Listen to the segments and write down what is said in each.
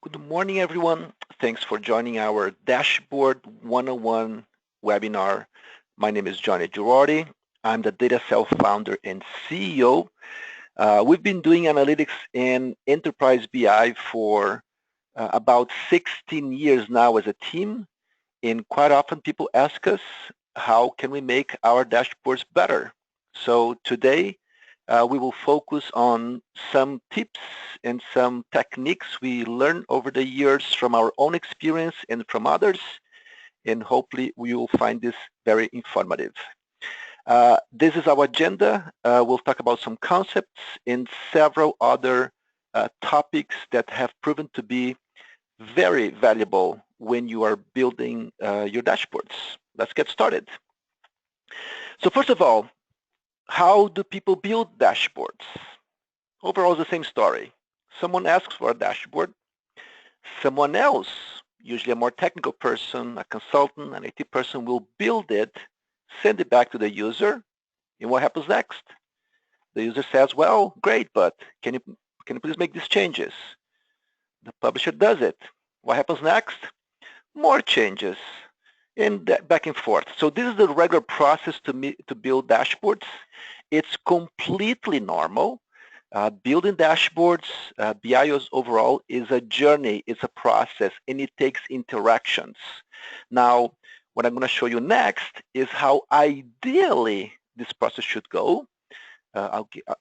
Good morning, everyone. Thanks for joining our Dashboard 101 webinar. My name is Johnny Girardi. I'm the DataSelf founder and CEO. We've been doing analytics in enterprise BI for about 16 years now as a team, and quite often people ask us, how can we make our dashboards better? So today, we will focus on some tips and some techniques we learned over the years from our own experience and from others, and hopefully we will find this very informative. This is our agenda. We'll talk about some concepts and several other topics that have proven to be very valuable when you are building your dashboards. Let's get started. So first of all, how do people build dashboards? Overall, it's the same story. Someone asks for a dashboard. Someone else, usually a more technical person, a consultant, an IT person, will build it, send it back to the user, and what happens next? The user says, well, great, but can you please make these changes? The publisher does it. What happens next? More changes, and back and forth. So this is the regular process to build dashboards. It's completely normal. Building dashboards, BIOS overall, is a journey, it's a process, and it takes interactions. Now, what I'm going to show you next is how ideally this process should go.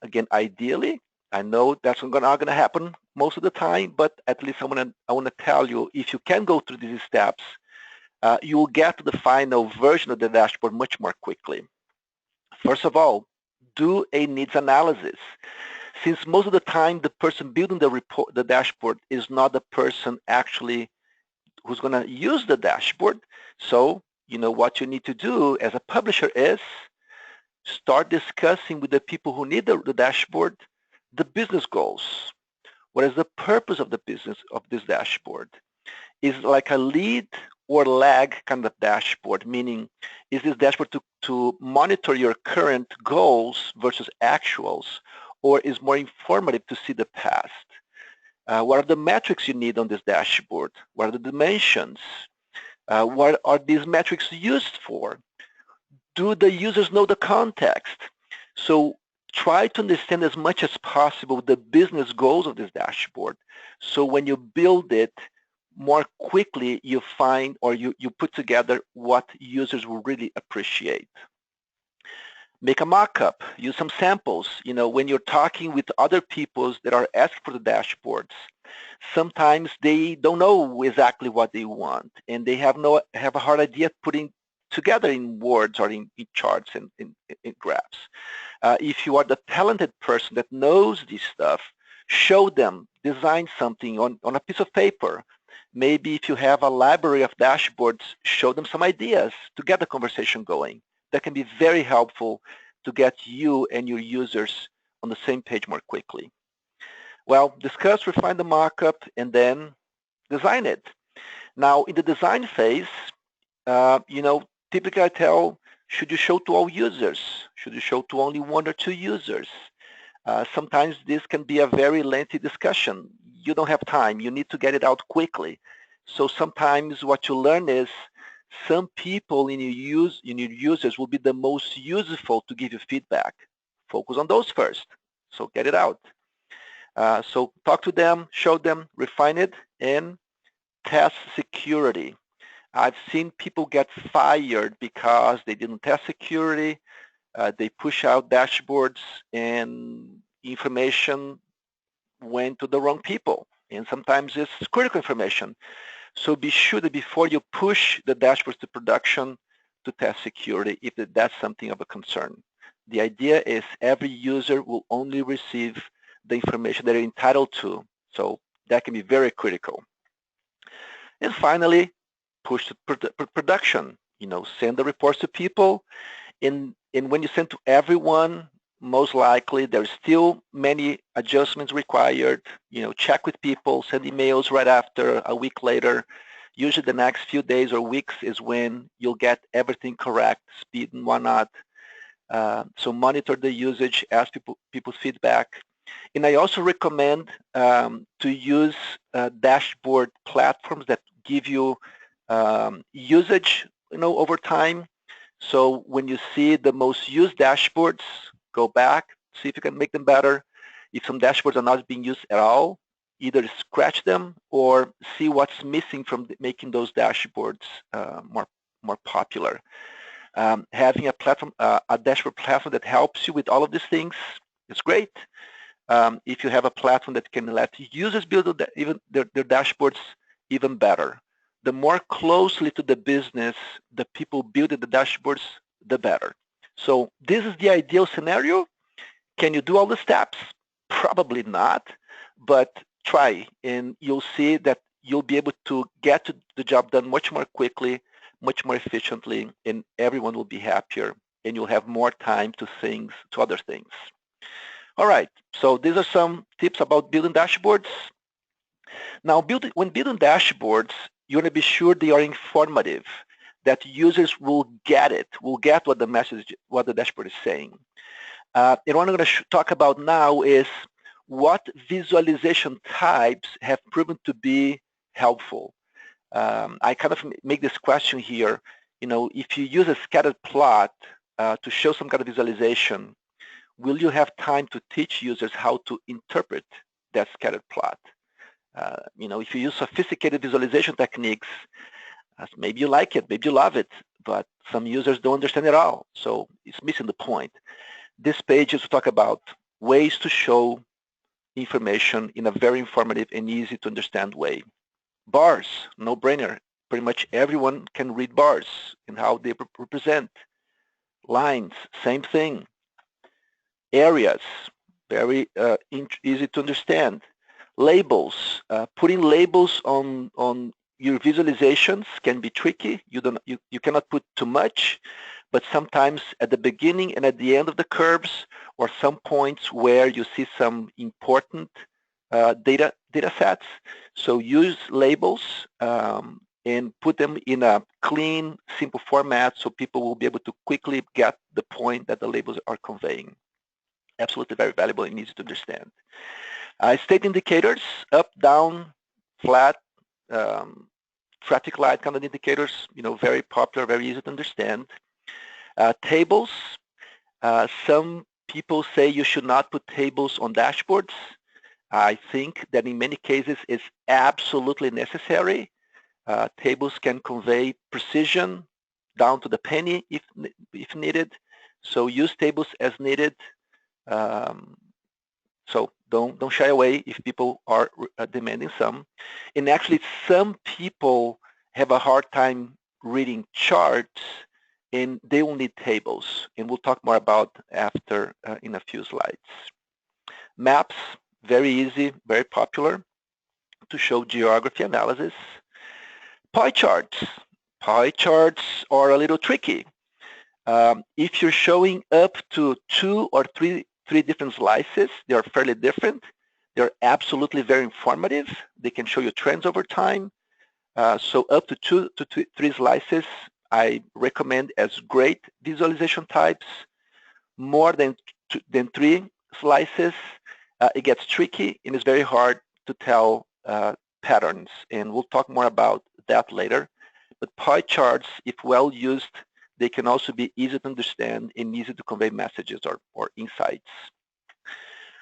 Again, ideally, I know that's not going to happen most of the time, but at least I want to tell you, if you can go through these steps, you will get to the final version of the dashboard much more quickly. First of all, do a needs analysis. Since most of the time the person building the dashboard is not the person actually who's going to use the dashboard, so you know what you need to do as a publisher is start discussing with the people who need the dashboard the business goals. What is the purpose of the business of this dashboard? Is it like a lead or lag kind of dashboard, meaning is this dashboard to monitor your current goals versus actuals, or is more informative to see the past? What are the metrics you need on this dashboard? What are the dimensions? What are these metrics used for? Do the users know the context? So try to understand as much as possible the business goals of this dashboard. So when you build it, more quickly you find or you put together what users will really appreciate. Make a mock-up, use some samples. You know, when you're talking with other people that are asking for the dashboards, sometimes they don't know exactly what they want, and they have a hard idea putting together in words or in charts and in graphs. If you are the talented person that knows this stuff, show them, design something on a piece of paper. Maybe if you have a library of dashboards, show them some ideas to get the conversation going. That can be very helpful to get you and your users on the same page more quickly. Well, discuss, refine the markup, and then design it. Now, in the design phase, typically I tell, should you show to all users? Should you show to only one or two users? Sometimes this can be a very lengthy discussion. You don't have time. You need to get it out quickly. So sometimes what you learn is some people in your users will be the most useful to give you feedback. Focus on those first. So get it out. So talk to them, show them, refine it, and test security. I've seen people get fired because they didn't test security. They push out dashboards and information went to the wrong people. And sometimes it's critical information. So be sure that before you push the dashboards to production, to test security if that's something of a concern. The idea is every user will only receive the information they're entitled to. So that can be very critical. And finally, push to production. Send the reports to people. And when you send to everyone, most likely there's still many adjustments required. Check with people, send emails right after, a week later. Usually the next few days or weeks is when you'll get everything correct, speed and whatnot. So monitor the usage, ask people's feedback. And I also recommend to use dashboard platforms that give you usage, over time. So when you see the most used dashboards, go back, see if you can make them better. If some dashboards are not being used at all, either scratch them or see what's missing from making those dashboards more popular. Having a platform, a dashboard platform that helps you with all of these things is great. If you have a platform that can let users build even their dashboards, even better. The more closely to the business the people building the dashboards, the better. So this is the ideal scenario. Can you do all the steps? Probably not, but try, and you'll see that you'll be able to get to the job done much more quickly, much more efficiently, and everyone will be happier, and you'll have more time to other things. All right, so these are some tips about building dashboards. Now, when building dashboards, you want to be sure they are informative, that users will get it, will get what the dashboard is saying. And what I'm going to talk about now is what visualization types have proven to be helpful. I kind of make this question here. If you use a scattered plot to show some kind of visualization, will you have time to teach users how to interpret that scattered plot? If you use sophisticated visualization techniques, maybe you like it, maybe you love it, but some users don't understand it at all, so it's missing the point. This page is to talk about ways to show information in a very informative and easy to understand way. Bars, no-brainer. Pretty much everyone can read bars and how they represent. Lines, same thing. Areas, very easy to understand. Labels, putting labels on your visualizations can be tricky. You cannot put too much, but sometimes at the beginning and at the end of the curves, or some points where you see some important data sets. So use labels and put them in a clean, simple format so people will be able to quickly get the point that the labels are conveying. Absolutely very valuable and easy to understand. State indicators, up, down, flat, traffic light kind of indicators, very popular, very easy to understand. Tables, some people say you should not put tables on dashboards. I think that in many cases it's absolutely necessary. Tables can convey precision down to the penny if needed. So use tables as needed. So don't shy away if people are demanding some. And actually, some people have a hard time reading charts, and they will need tables. And we'll talk more about after in a few slides. Maps, very easy, very popular to show geography analysis. Pie charts. Pie charts are a little tricky. If you're showing up to 2 or 3 different slices, they are fairly different. They're absolutely very informative. They can show you trends over time. So up to 2 to 3 slices, I recommend as great visualization types. More than 3 slices, it gets tricky and it's very hard to tell patterns. And we'll talk more about that later. But pie charts, if well used, they can also be easy to understand and easy to convey messages or insights.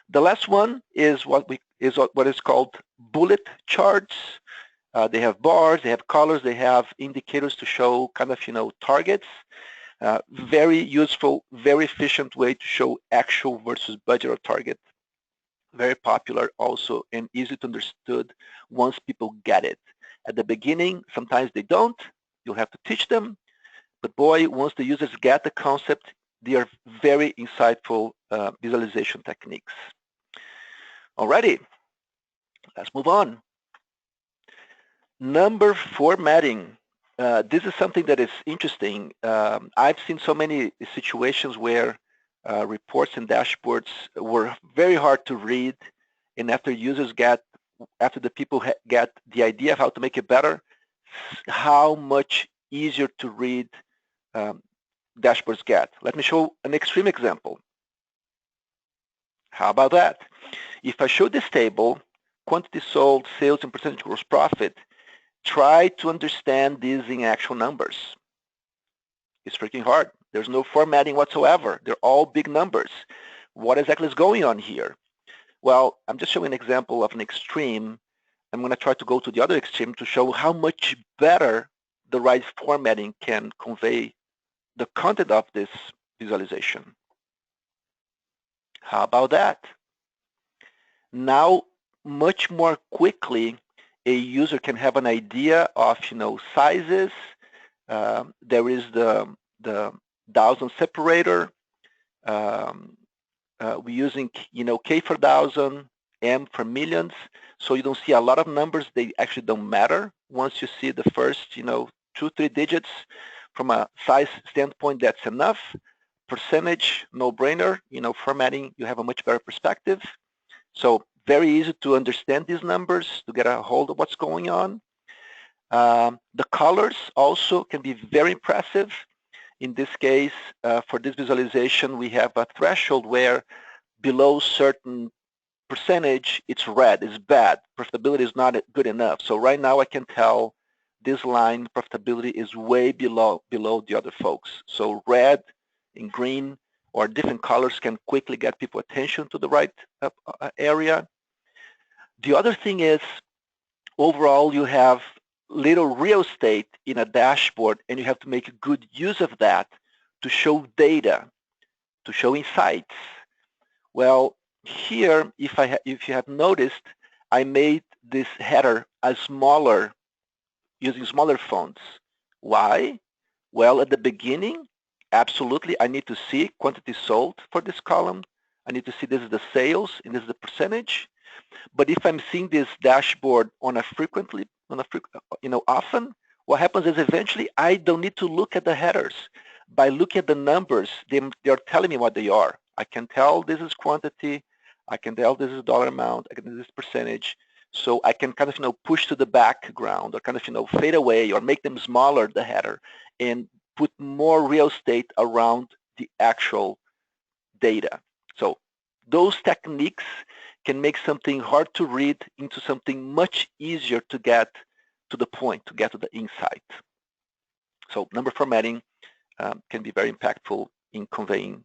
The last one is what is called bullet charts. They have bars, they have colors, they have indicators to show kind of targets. Very useful, very efficient way to show actual versus budget or target. Very popular also and easy to understood once people get it. At the beginning, sometimes they don't. You'll have to teach them. But boy, once the users get the concept, they are very insightful visualization techniques. Alrighty, let's move on. Number formatting. This is something that is interesting. I've seen so many situations where reports and dashboards were very hard to read, and after the people get the idea of how to make it better, how much easier to read dashboards get. Let me show an extreme example. How about that? If I show this table, quantity sold, sales, and percentage gross profit, try to understand these in actual numbers. It's freaking hard. There's no formatting whatsoever. They're all big numbers. What exactly is going on here? Well, I'm just showing an example of an extreme. I'm going to try to go to the other extreme to show how much better the right formatting can convey the content of this visualization. How about that? Now, much more quickly, a user can have an idea of, sizes. There is the thousand separator. We're using, K for thousand, M for millions. So you don't see a lot of numbers. They actually don't matter. Once you see the first, 2-3 digits, from a size standpoint, that's enough. Percentage, no-brainer. Formatting, you have a much better perspective. So very easy to understand these numbers, to get a hold of what's going on. The colors also can be very impressive. In this case, for this visualization, we have a threshold where below certain percentage, it's red, it's bad. Profitability is not good enough. So right now I can tell this line profitability is way below the other folks. So red and green or different colors can quickly get people attention to the right area. The other thing is, overall, you have little real estate in a dashboard, and you have to make good use of that to show data, to show insights. Well, here, if you have noticed, I made this header smaller, using smaller fonts. Why? Well, at the beginning, absolutely, I need to see quantity sold for this column. I need to see this is the sales and this is the percentage. But if I'm seeing this dashboard often, what happens is eventually I don't need to look at the headers. By looking at the numbers, they're telling me what they are. I can tell this is quantity. I can tell this is dollar amount. I can do this percentage. So I can kind of, push to the background or kind of, fade away or make them smaller, the header, and put more real estate around the actual data. So those techniques can make something hard to read into something much easier to get to the point, to get to the insight. So number formatting can be very impactful in conveying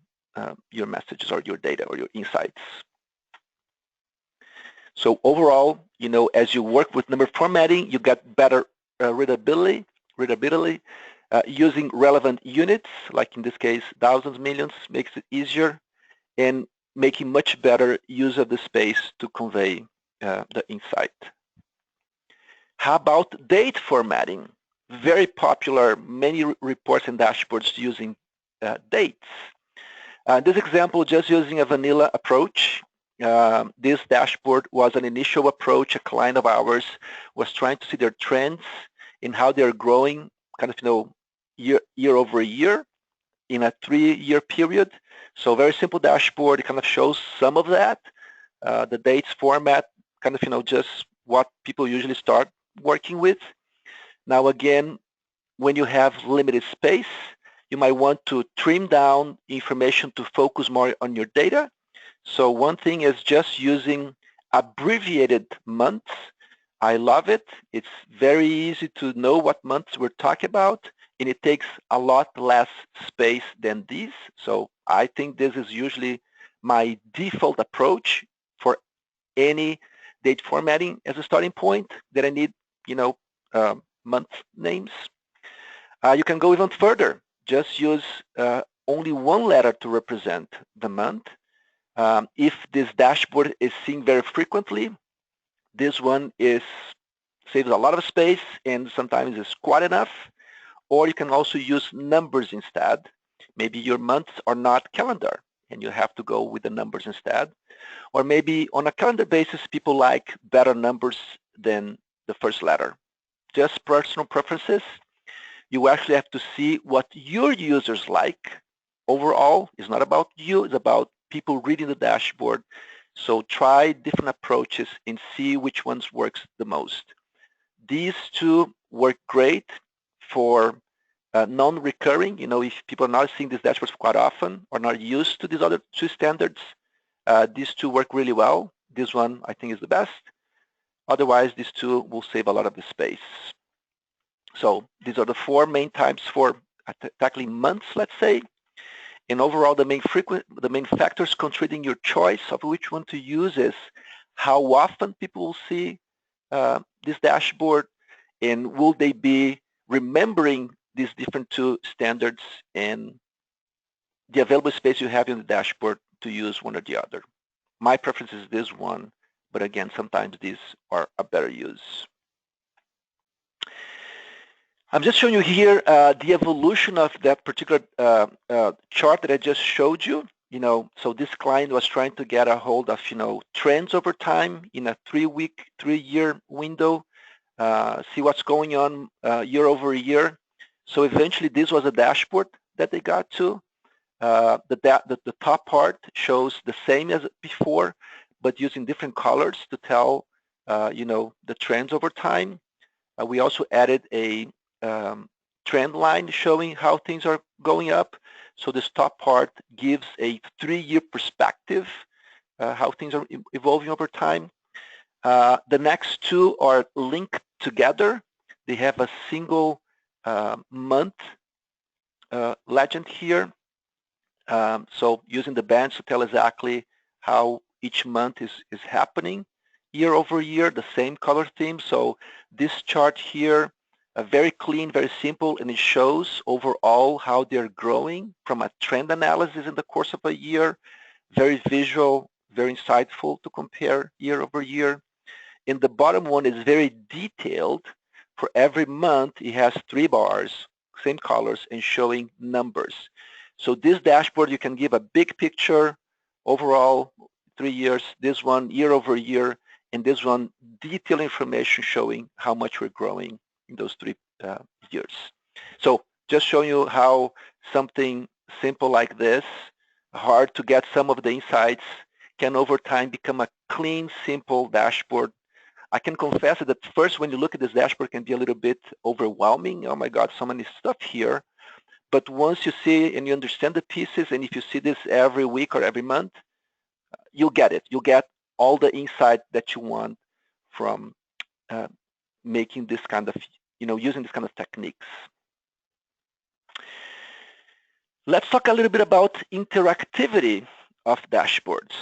your messages or your data or your insights. So overall, as you work with number formatting, you get better readability, using relevant units, like in this case, thousands, millions, makes it easier, and making much better use of the space to convey the insight. How about date formatting? Very popular, many reports and dashboards using dates. This example, just using a vanilla approach. This dashboard was an initial approach. A client of ours was trying to see their trends in how they're growing, kind of, year over year in a 3-year period. So very simple dashboard. It kind of shows some of that. The dates format, kind of, just what people usually start working with. Now again, when you have limited space, you might want to trim down information to focus more on your data. So one thing is just using abbreviated months. I love it. It's very easy to know what months we're talking about, and it takes a lot less space than these. So I think this is usually my default approach for any date formatting as a starting point that I need, month names. You can go even further. Just use only one letter to represent the month. If this dashboard is seen very frequently, this one saves a lot of space and sometimes is quite enough. Or you can also use numbers instead. Maybe your months are not calendar and you have to go with the numbers instead. Or maybe on a calendar basis, people like better numbers than the first letter. Just personal preferences. You actually have to see what your users like. Overall, it's not about you, it's about people reading the dashboard. So try different approaches and see which ones works the most. These two work great for non-recurring. If people are not seeing these dashboards quite often or not used to these other two standards, these two work really well. This one I think is the best. Otherwise, these two will save a lot of the space. So these are the 4 main types for tackling months, let's say. And overall, the main factors contributing your choice of which one to use is how often people will see this dashboard, and will they be remembering these different two standards and the available space you have in the dashboard to use one or the other. My preference is this one, but again, sometimes these are a better use. I'm just showing you here the evolution of that particular chart that I just showed you. So this client was trying to get a hold of, trends over time in a 3-year window, see what's going on year over year. So eventually this was a dashboard that they got to. The top part shows the same as before, but using different colors to tell, the trends over time. We also added a trend line showing how things are going up. So this top part gives a 3-year perspective, how things are evolving over time. The next two are linked together. They have a single month legend here. So using the bands to tell exactly how each month is happening year over year, the same color theme. So this chart here, very clean, very simple, and it shows overall how they're growing from a trend analysis in the course of a year. Very visual, very insightful to compare year over year. And the bottom one is very detailed. For every month, it has 3 bars, same colors, and showing numbers. So this dashboard, you can give a big picture overall, 3 years, this one year over year, and this one detailed information showing how much we're growing in those 3 years. So just showing you how something simple like this, hard to get some of the insights, can over time become a clean, simple dashboard. I can confess that at first when you look at this dashboard, it can be a little bit overwhelming. Oh my God, so many stuff here. But once you see and you understand the pieces, and if you see this every week or every month, you'll get it. You'll get all the insight that you want from making this kind of, using this kind of techniques. Let's talk a little bit about interactivity of dashboards.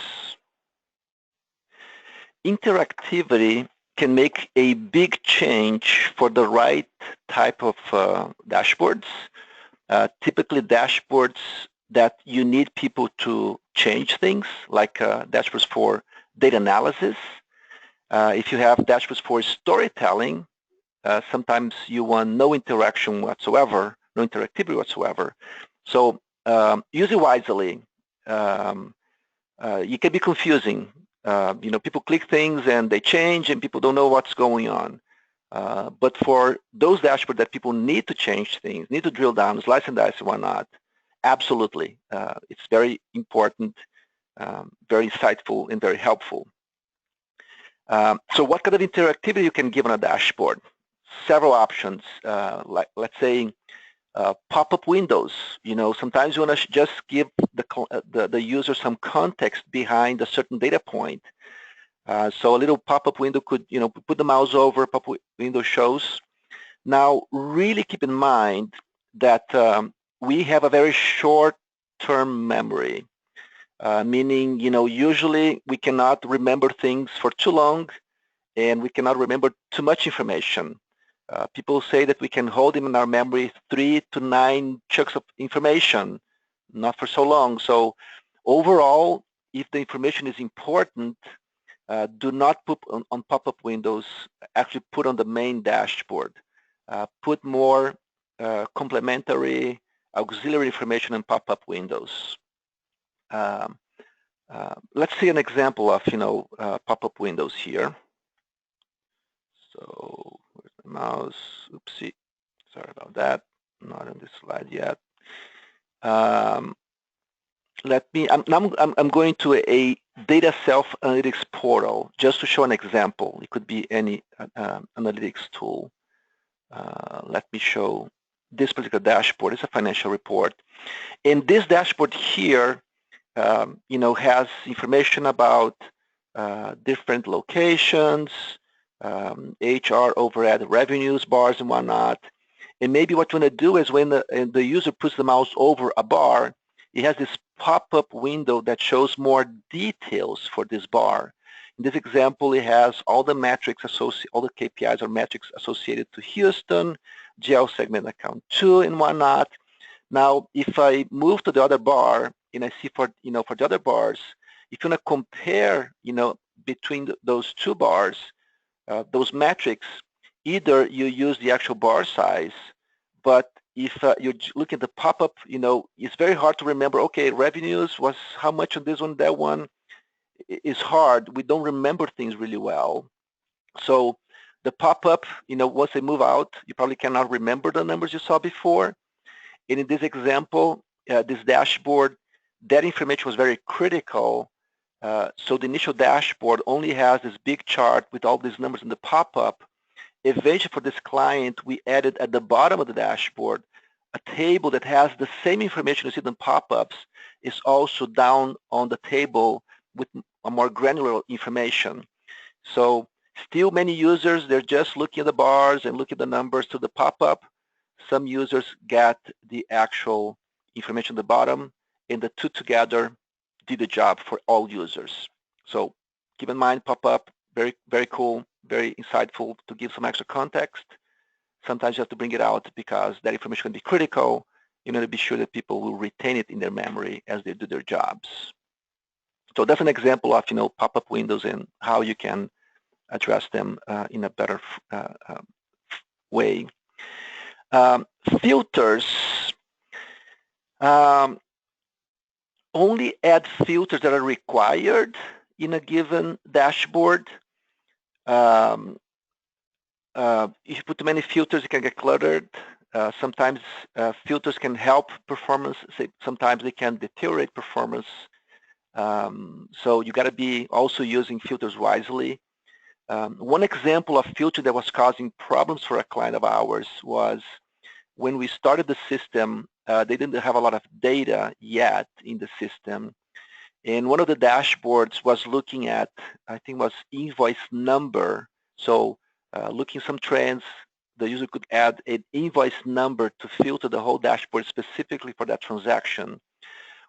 Interactivity can make a big change for the right type of dashboards. Typically dashboards that you need people to change things, like dashboards for data analysis. If you have dashboards for storytelling, sometimes you want no interaction whatsoever, no interactivity whatsoever. So use it wisely. It can be confusing. People click things and they change and people don't know what's going on. But for those dashboards that people need to change things, need to drill down, slice and dice, why not? Absolutely. It's very important, very insightful, and very helpful. So what kind of interactivity you can give on a dashboard? Several options, like let's say pop-up windows. Sometimes you want to just give the user some context behind a certain data point. So a little pop-up window could, put the mouse over, pop-up window shows. Now, really keep in mind that we have a very short-term memory, meaning, usually we cannot remember things for too long, and we cannot remember too much information. People say that we can hold in our memory 3 to 9 chunks of information, not for so long. So overall, if the information is important, do not put on pop-up windows, actually put on the main dashboard. Put more complementary auxiliary information in pop-up windows. Let's see an example of, pop-up windows here. So where's my mouse? Oopsie, sorry about that. Not on this slide yet. I'm going to a DataSelf Analytics portal just to show an example. It could be any analytics tool. Let me show this particular dashboard. It's a financial report. In this dashboard here, has information about different locations, HR overhead revenues bars and whatnot. And maybe what you want to do is when the user puts the mouse over a bar, it has this pop-up window that shows more details for this bar. In this example, it has all the metrics all the KPIs or metrics associated to Houston, GL segment account 2 and whatnot. Now, if I move to the other bar and I see for the other bars, if you want to compare, between those two bars, those metrics, either you use the actual bar size, but if you look at the pop-up, it's very hard to remember, okay, revenues was how much on this one, that one. It's hard. We don't remember things really well. So the pop-up, once they move out, you probably cannot remember the numbers you saw before. And in this example, this dashboard, that information was very critical. So the initial dashboard only has this big chart with all these numbers in the pop-up. Eventually, for this client, we added at the bottom of the dashboard a table that has the same information you see in the pop-ups is also down on the table with a more granular information. So still many users, they're just looking at the bars and looking at the numbers to the pop-up. Some users get the actual information at the bottom, and the two together did the job for all users. So keep in mind, pop-up, very, very cool, very insightful to give some extra context. Sometimes you have to bring it out because that information can be critical. You need to be sure that people will retain it in their memory as they do their jobs. So that's an example of, pop-up windows and how you can address them in a better way. Filters. Only add filters that are required in a given dashboard. If you put too many filters, it can get cluttered. Sometimes filters can help performance. Sometimes they can deteriorate performance. So you got to be also using filters wisely. One example of filter that was causing problems for a client of ours was when we started the system, they didn't have a lot of data yet in the system. And one of the dashboards was looking at, I think was invoice number. So looking some trends, the user could add an invoice number to filter the whole dashboard specifically for that transaction.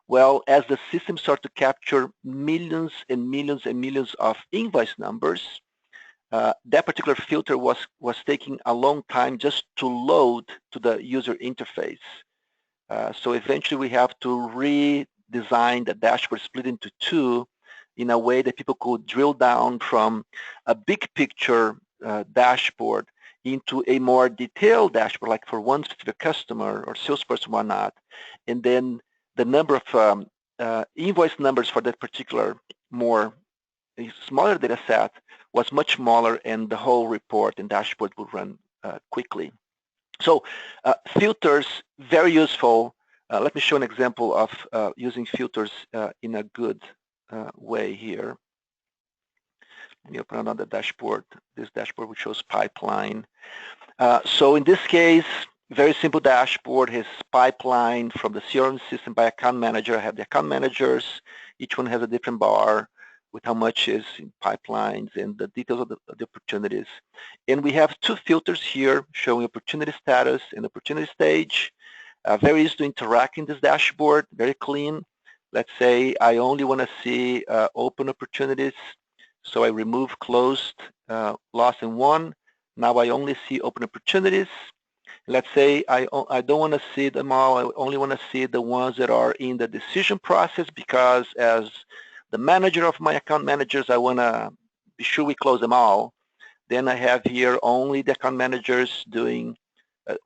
Well, as the system started to capture millions and millions and millions of invoice numbers, that particular filter was taking a long time just to load to the user interface. So eventually we have to redesign the dashboard, split into two in a way that people could drill down from a big picture dashboard into a more detailed dashboard, like for one specific customer or salesperson, whatnot. And then the number of invoice numbers for that particular more smaller data set was much smaller, and the whole report and dashboard would run quickly. So filters, very useful. Let me show an example of using filters in a good way here. Let me open another dashboard. This dashboard which shows pipeline. So in this case, very simple dashboard. His pipeline from the CRM system by account manager. I have the account managers. Each one has a different bar with how much is in pipelines and the details of the opportunities. And we have two filters here showing opportunity status and opportunity stage. Very easy to interact in this dashboard, very clean. Let's say I only want to see open opportunities. So I remove closed, lost, and won. Now I only see open opportunities. Let's say I don't want to see them all. I only want to see the ones that are in the decision process because as the manager of my account managers, I want to be sure we close them all. Then I have here only the account managers doing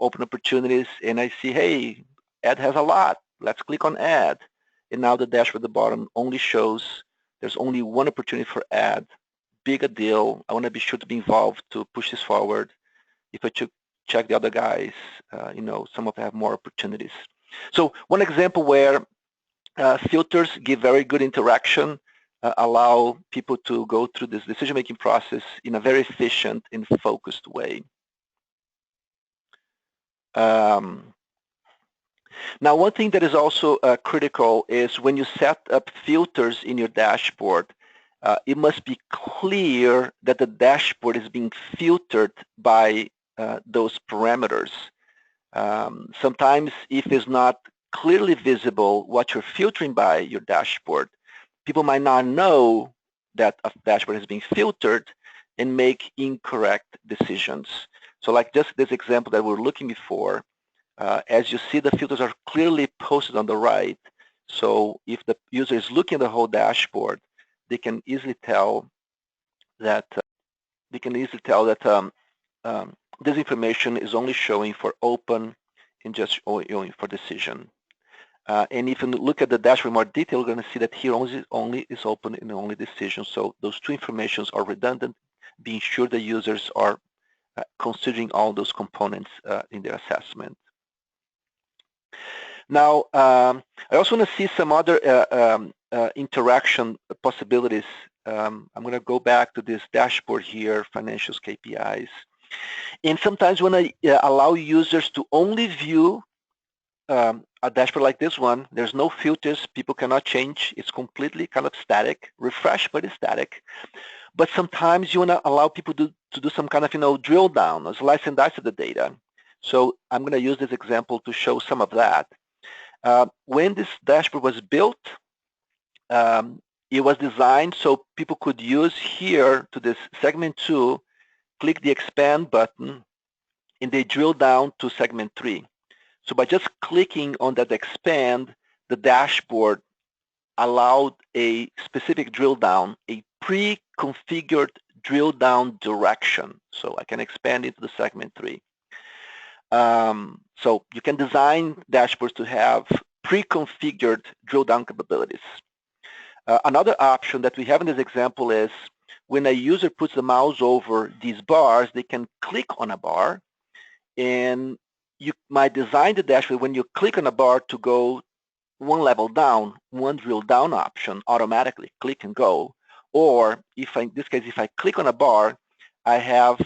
open opportunities, and I see, hey, ad has a lot. Let's click on ad. And now the dashboard at the bottom only shows there's only one opportunity for ad. Big a deal. I want to be sure to be involved to push this forward. If I check the other guys, some of them have more opportunities. So one example where filters give very good interaction, allow people to go through this decision-making process in a very efficient and focused way. Now, one thing that is also critical is when you set up filters in your dashboard, it must be clear that the dashboard is being filtered by those parameters. Sometimes if it's not clearly visible what you're filtering by your dashboard, people might not know that a dashboard is being filtered and make incorrect decisions. So like just this example that we're looking before, as you see, the filters are clearly posted on the right. So if the user is looking at the whole dashboard, they can easily tell that this information is only showing for open and just only for decision. And if you look at the dashboard in more detail, you're going to see that here only is open and only decision. So those two informations are redundant, being sure the users are considering all those components in their assessment. Now, I also want to see some other interaction possibilities. I'm going to go back to this dashboard here, financials, KPIs. And sometimes when I allow users to only view a dashboard like this one, there's no filters, people cannot change, it's completely kind of static, refresh, but it's static. But sometimes you want to allow people to do some kind of, drill down, or slice and dice of the data. So I'm going to use this example to show some of that. When this dashboard was built, it was designed so people could use here to this segment 2, click the expand button, and they drill down to segment 3. So by just clicking on that expand, the dashboard allowed a specific drill down, a pre-configured drill down direction. So I can expand into the segment 3. So you can design dashboards to have pre-configured drill down capabilities. Another option that we have in this example is when a user puts the mouse over these bars, they can click on a bar, and you might design the dashboard when you click on a bar to go one level down, one drill down option automatically, click and go. Or in this case, if I click on a bar, I have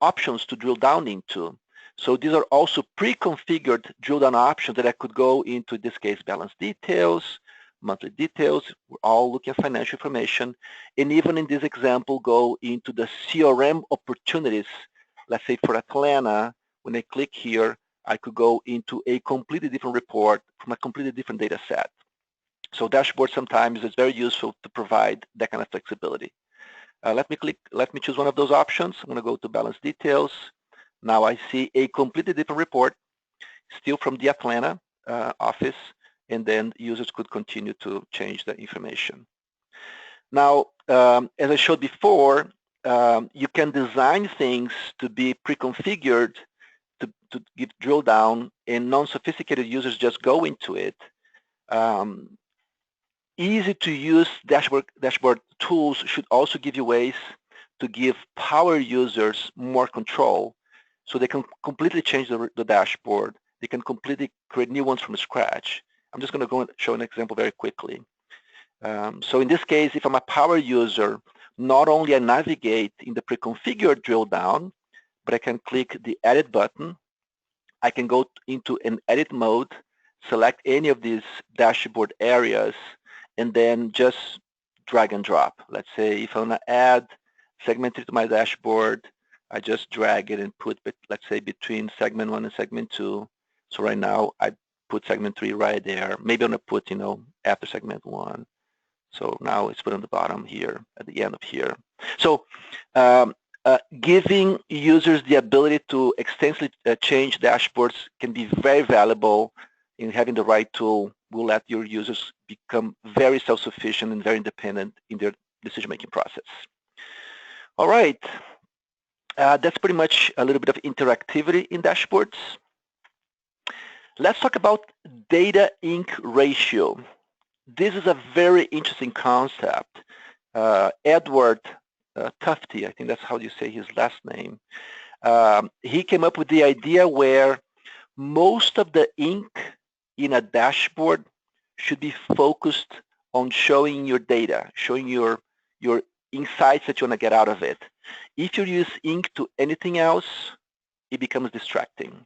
options to drill down into. So these are also pre-configured drill down options that I could go into, in this case, balance details, monthly details. We're all looking at financial information. And even in this example, go into the CRM opportunities. Let's say for Atlanta, when I click here, I could go into a completely different report from a completely different data set. So dashboard sometimes is very useful to provide that kind of flexibility. Let me choose one of those options. I'm going to go to balance details. Now I see a completely different report, still from the Atlanta office, and then users could continue to change the information. Now, as I showed before, you can design things to be pre-configured to give drill down, and non-sophisticated users just go into it. Easy to use dashboard tools should also give you ways to give power users more control, so they can completely change the dashboard. They can completely create new ones from scratch. I'm just going to go and show an example very quickly. So in this case, if I'm a power user, not only I navigate in the pre-configured drill down, but I can click the edit button. I can go into an edit mode, select any of these dashboard areas, and then just drag and drop. Let's say if I want to add segment 3 to my dashboard, I just drag it and put, let's say, between segment 1 and segment 2. So right now, I put segment 3 right there. Maybe I'm going to put, after segment 1. So now it's put on the bottom here, at the end of here. So giving users the ability to extensively change dashboards can be very valuable. In having the right tool will let your users become very self-sufficient and very independent in their decision-making process. All right, that's pretty much a little bit of interactivity in dashboards. Let's talk about data ink ratio. This is a very interesting concept. Edward Tufte, I think that's how you say his last name, he came up with the idea where most of the ink in a dashboard should be focused on showing your data, showing your insights that you want to get out of it. If you use ink to anything else, it becomes distracting.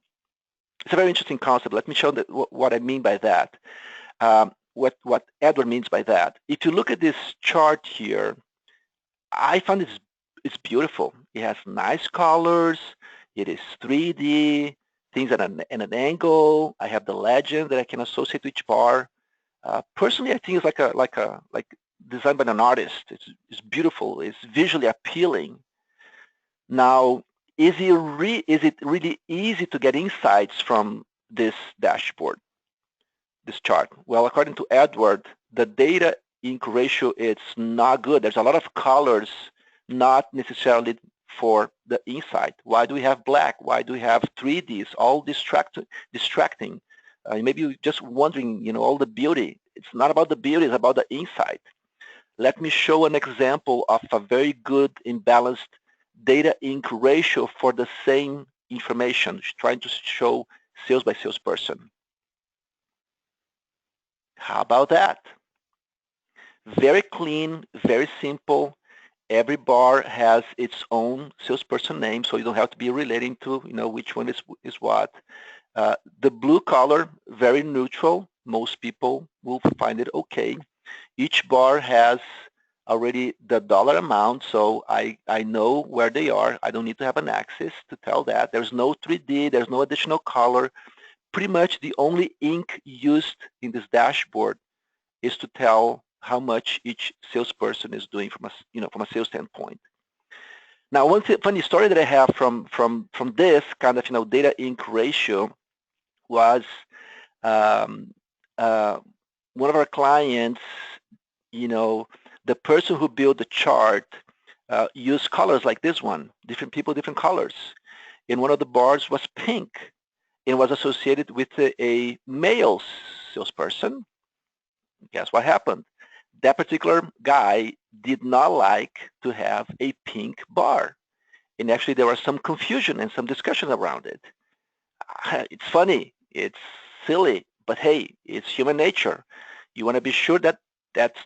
It's a very interesting concept. Let me show that what I mean by that. What Edward means by that. If you look at this chart here, I find it's beautiful. It has nice colors. It is 3D, things at an angle. I have the legend that I can associate with each bar. Personally, I think it's like designed by an artist. It's beautiful. It's visually appealing. Now, is it really easy to get insights from this dashboard, this chart? Well, according to Edward, the data ink ratio is not good. There's a lot of colors, not necessarily for the insight. Why do we have black? Why do we have 3Ds? All distracting. Maybe you're just wondering, all the beauty. It's not about the beauty, it's about the insight. Let me show an example of a very good imbalanced data ink ratio for the same information, trying to show sales by salesperson. How about that? Very clean, very simple. Every bar has its own salesperson name, so you don't have to be relating to, which one is what. The blue color, very neutral. Most people will find it okay. Each bar has already the dollar amount, so I know where they are. I don't need to have an axis to tell that. There's no 3D, there's no additional color. Pretty much the only ink used in this dashboard is to tell how much each salesperson is doing from a sales standpoint. Now, one funny story that I have from this kind of data ink ratio was one of our clients, the person who built the chart used colors like this one, different people, different colors. And one of the bars was pink and was associated with a male salesperson. Guess what happened? That particular guy did not like to have a pink bar. And actually there was some confusion and some discussion around it. It's funny, it's silly, but hey, it's human nature. You want to be sure that that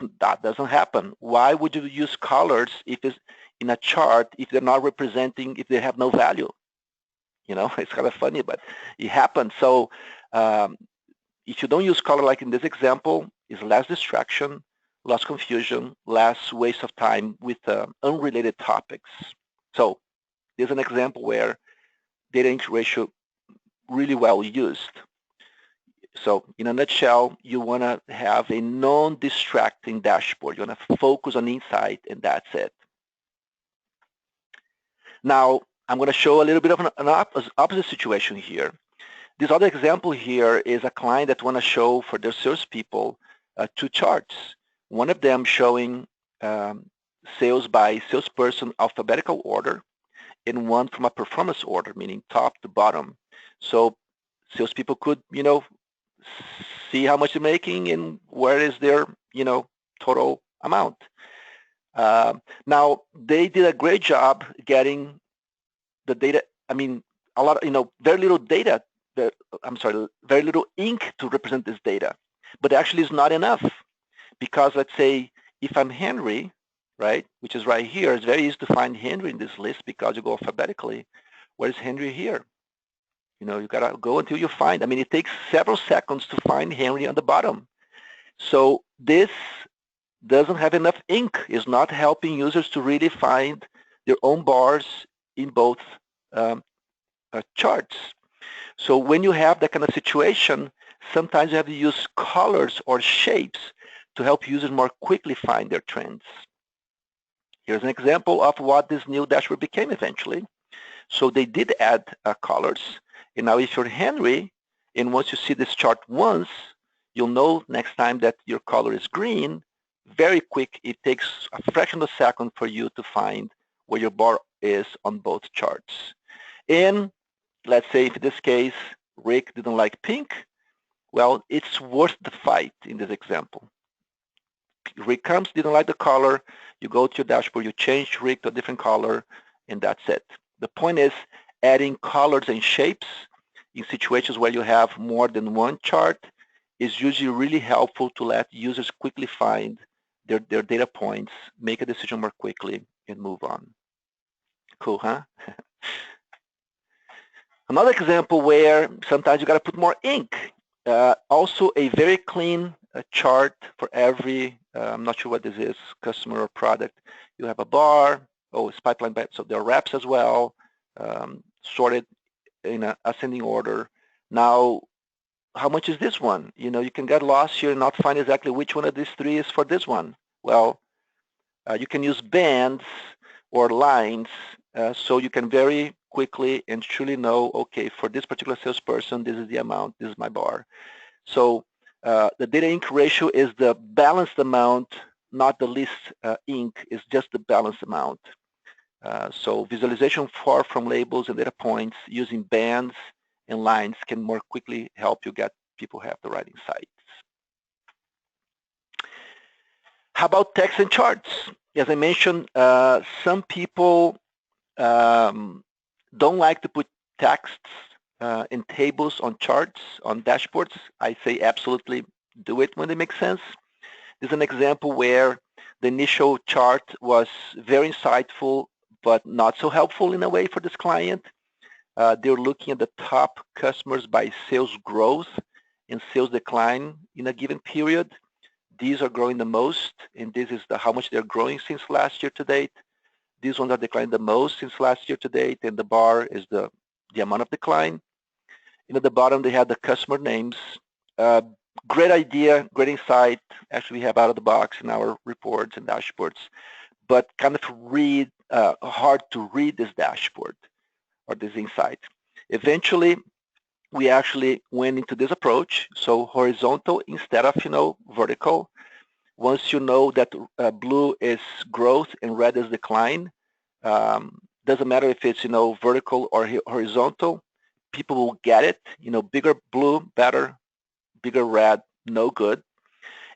doesn't happen. Why would you use colors if it's in a chart if they're not representing, if they have no value? It's kind of funny, but it happens. So if you don't use color like in this example, it's less distraction, less confusion, less waste of time with unrelated topics. So there's an example where data ink ratio really well used. So in a nutshell, you want to have a non-distracting dashboard. You want to focus on insight, and that's it. Now, I'm going to show a little bit of an opposite situation here. This other example here is a client that want to show for their salespeople two charts. One of them showing sales by salesperson alphabetical order, and one from a performance order, meaning top to bottom. So salespeople could, see how much they're making and where is their, total amount. Now, they did a great job getting the data. I mean, a lot of, very little data, very little ink to represent this data. But actually it's not enough because let's say if I'm Henry, right, which is right here, it's very easy to find Henry in this list because you go alphabetically. Where is Henry here? You gotta go until you find. I mean, it takes several seconds to find Henry on the bottom. So this doesn't have enough ink. It's not helping users to really find their own bars in both charts. So when you have that kind of situation, sometimes you have to use colors or shapes to help users more quickly find their trends. Here's an example of what this new dashboard became eventually. So they did add colors. And now if you're Henry, and once you see this chart once, you'll know next time that your color is green, very quick. It takes a fraction of a second for you to find where your bar is on both charts. And let's say if in this case, Rick didn't like pink, well, it's worth the fight in this example. Rick comes, didn't like the color, you go to your dashboard, you change Rick to a different color, and that's it. The point is adding colors and shapes in situations where you have more than one chart is usually really helpful to let users quickly find their data points, make a decision more quickly, and move on. Cool, huh? Another example where sometimes you got to put more ink. Also a very clean chart for every, I'm not sure what this is, customer or product. You have a bar, oh, it's pipeline, so there are reps as well, sorted in an ascending order. Now, how much is this one? You know, you can get lost here and not find exactly which one of these three is for this one. Well, you can use bands or lines so you can very quickly and truly know, okay, for this particular salesperson, this is the amount, this is my bar. So the data ink ratio is the balanced amount, not the least ink, it's just the balanced amount. So visualization far from labels and data points using bands and lines can more quickly help you get people have the right insights. How about text and charts? As I mentioned, some people don't like to put texts and tables on charts, on dashboards. I say absolutely do it when it makes sense. This is an example where the initial chart was very insightful, but not so helpful in a way for this client. They're looking at the top customers by sales growth and sales decline in a given period. These are growing the most, and this is how much they're growing since last year to date. These ones are declining the most since last year to date, and the bar is the amount of decline. And at the bottom, they have the customer names. Great idea, great insight. Actually, we have out of the box in our reports and dashboards, but kind of hard to read this dashboard or this insight. Eventually, we actually went into this approach, so horizontal instead of, vertical. Once you know that blue is growth and red is decline, doesn't matter if it's, vertical or horizontal, people will get it. Bigger blue, better, bigger red, no good.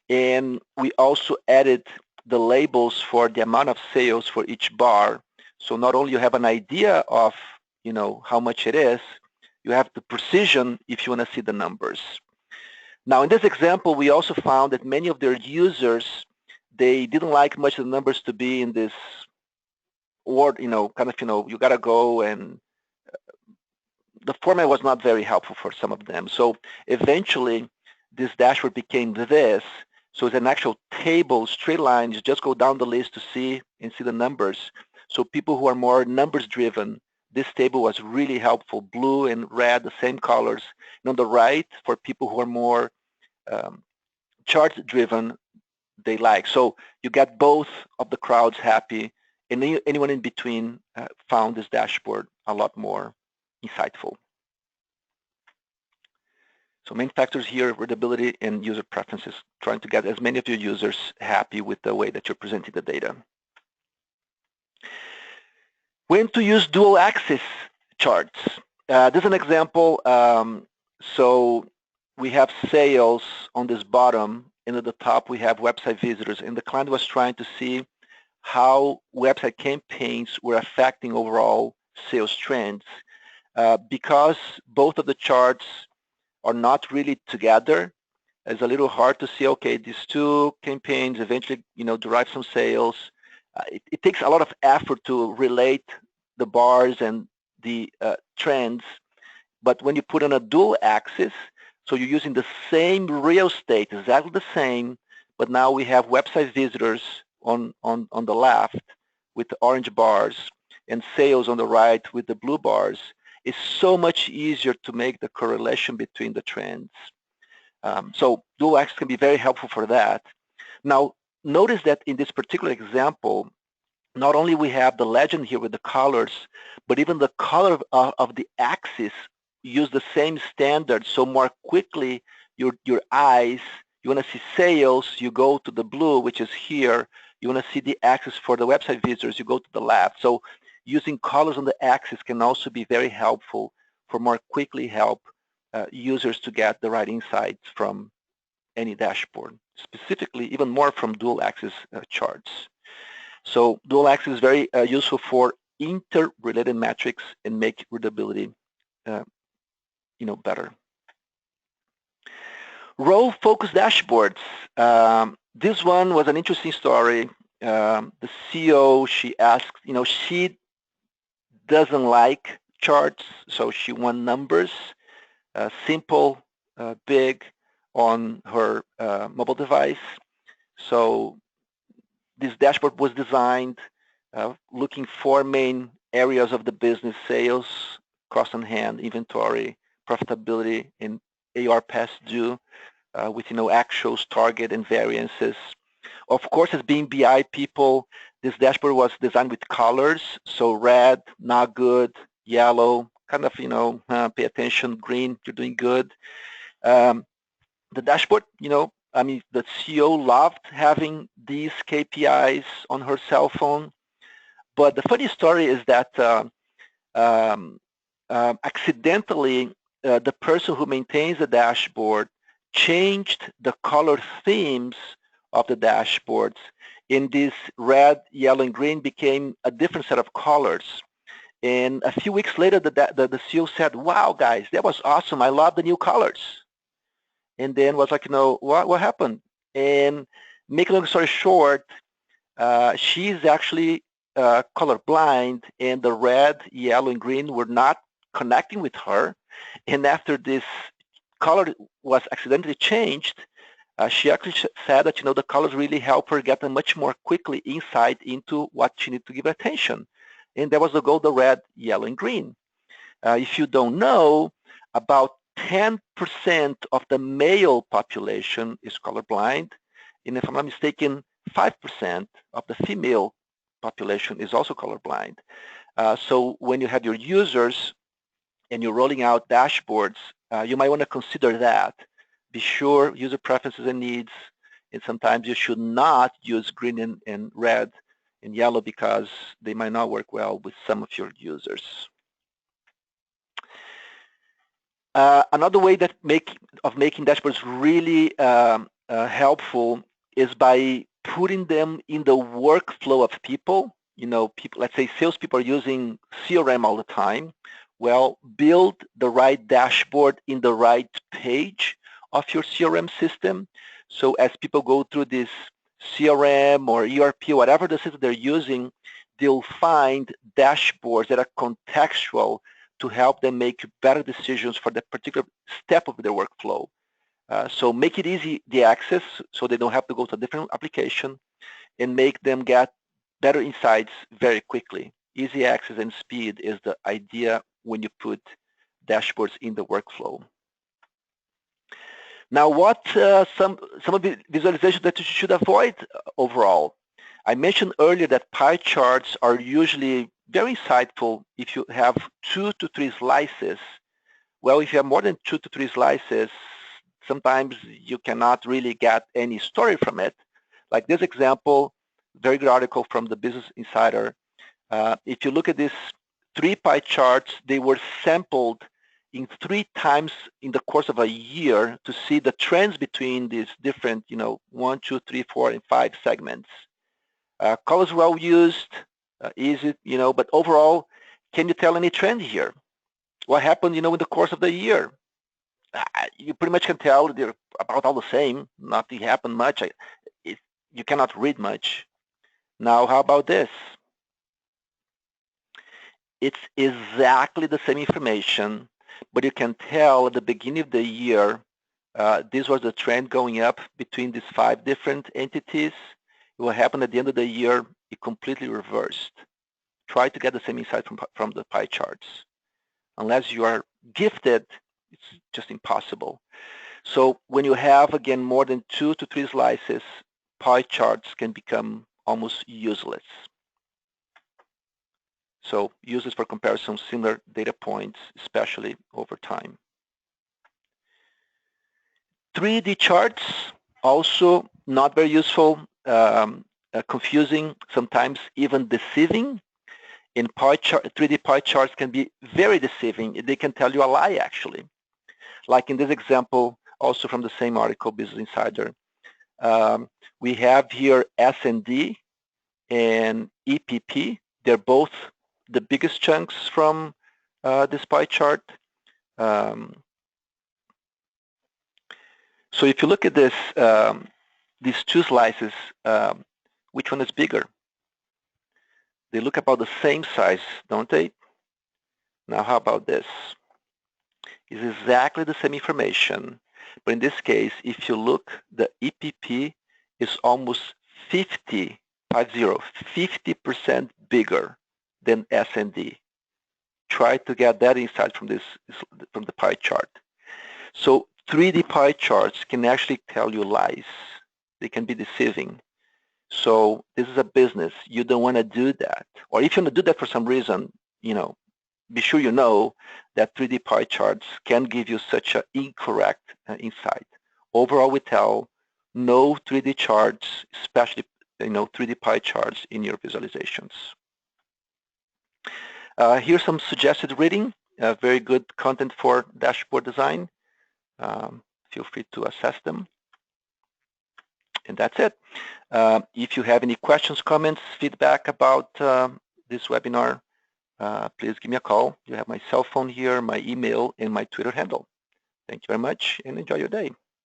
And we also added the labels for the amount of sales for each bar. So not only you have an idea of, how much it is, you have the precision if you want to see the numbers. Now, in this example, we also found that many of their users, they didn't like much of the numbers to be in this word, you got to go, and the format was not very helpful for some of them. So eventually, this dashboard became this. So it's an actual table, straight lines. You just go down the list to see the numbers. So people who are more numbers driven, this table was really helpful. Blue and red, the same colors. And on the right, for people who are more chart driven, they like. So you get both of the crowds happy, and anyone in between found this dashboard a lot more insightful. So main factors here, readability and user preferences, trying to get as many of your users happy with the way that you're presenting the data. When to use dual axis charts. This is an example. So we have sales on this bottom, and at the top we have website visitors, and the client was trying to see how website campaigns were affecting overall sales trends. Because both of the charts are not really together, it's a little hard to see, okay, these two campaigns eventually, derive some sales. It takes a lot of effort to relate the bars and the trends, but when you put on a dual axis, so you're using the same real estate, exactly the same, but now we have website visitors on the left with the orange bars and sales on the right with the blue bars. It's so much easier to make the correlation between the trends. So dual axis can be very helpful for that. Now, notice that in this particular example, not only we have the legend here with the colors, but even the color of the axis use the same standard. So more quickly, your eyes, you want to see sales, you go to the blue, which is here. You want to see the axis for the website visitors, you go to the left. So using colors on the axis can also be very helpful for more quickly help users to get the right insights from any dashboard, specifically even more from dual axis charts. So dual axis is very useful for interrelated metrics and make readability better. Role-focused dashboards. This one was an interesting story. The CEO, she asked, she doesn't like charts. So she won numbers, simple, big, on her mobile device. So this dashboard was designed looking for main areas of the business: sales, cost on hand, inventory, profitability, and AR past due, with actuals, target, and variances. Of course, as being BI people, this dashboard was designed with colors, so red, not good; yellow, kind of pay attention; green, you're doing good. The dashboard, I mean, the CEO loved having these KPIs on her cell phone. But the funny story is that accidentally, the person who maintains the dashboard changed the color themes of the dashboards. In this red, yellow, and green became a different set of colors. And a few weeks later, the CEO said, "Wow, guys, that was awesome. I love the new colors." And then was like, what happened? And make a long story short, she's actually colorblind, and the red, yellow, and green were not connecting with her. And after this color was accidentally changed, she actually said that the colors really help her get a much more quickly insight into what she needs to give attention. And that was the goal: the red, yellow, and green. If you don't know, about 10% of the male population is colorblind, and if I'm not mistaken, 5% of the female population is also colorblind. So when you have your users and you're rolling out dashboards, you might want to consider that. Be sure user preferences and needs, and sometimes you should not use green and red and yellow because they might not work well with some of your users. Another way that of making dashboards really helpful is by putting them in the workflow of people. People, let's say salespeople are using CRM all the time. Well, build the right dashboard in the right page of your CRM system. So as people go through this CRM or ERP, whatever the system they're using, they'll find dashboards that are contextual to help them make better decisions for that particular step of their workflow. So make it easy, the access, so they don't have to go to a different application, and make them get better insights very quickly. Easy access and speed is the idea when you put dashboards in the workflow. Now, what some of the visualizations that you should avoid overall? I mentioned earlier that pie charts are usually very insightful if you have 2 to 3 slices. Well, if you have more than 2 to 3 slices, sometimes you cannot really get any story from it. Like this example, very good article from the Business Insider. If you look at these 3 pie charts, they were sampled in 3 times in the course of a year to see the trends between these different, 1, 2, 3, 4, and 5 segments. Colors well used, easy, but overall, can you tell any trend here? What happened, in the course of the year? You pretty much can tell they're about all the same. Nothing happened much. You cannot read much. Now, how about this? It's exactly the same information, but you can tell at the beginning of the year, this was the trend going up between these 5 different entities. What happened at the end of the year, it completely reversed. Try to get the same insight from the pie charts. Unless you are gifted, it's just impossible. So when you have, again, more than 2 to 3 slices, pie charts can become almost useless. So use this for comparison similar data points, especially over time. 3D charts, also not very useful, confusing, sometimes even deceiving. In 3D pie charts can be very deceiving. They can tell you a lie, actually. Like in this example, also from the same article, Business Insider. We have here S&D and EPP. They're both the biggest chunks from this pie chart. So if you look at this, these 2 slices, which one is bigger? They look about the same size, don't they? Now how about this? It's exactly the same information, but in this case, if you look, the EPP is almost 50% bigger than S&D. Try to get that insight from the pie chart. So 3D pie charts can actually tell you lies. They can be deceiving. So this is a business. You don't want to do that. Or if you want to do that for some reason, be sure you know that 3D pie charts can give you such an incorrect insight. Overall, we tell no 3D charts, especially 3D pie charts in your visualizations. Here's some suggested reading. Very good content for dashboard design. Feel free to assess them. And that's it. If you have any questions, comments, feedback about this webinar, please give me a call. You have my cell phone here, my email, and my Twitter handle. Thank you very much, and enjoy your day.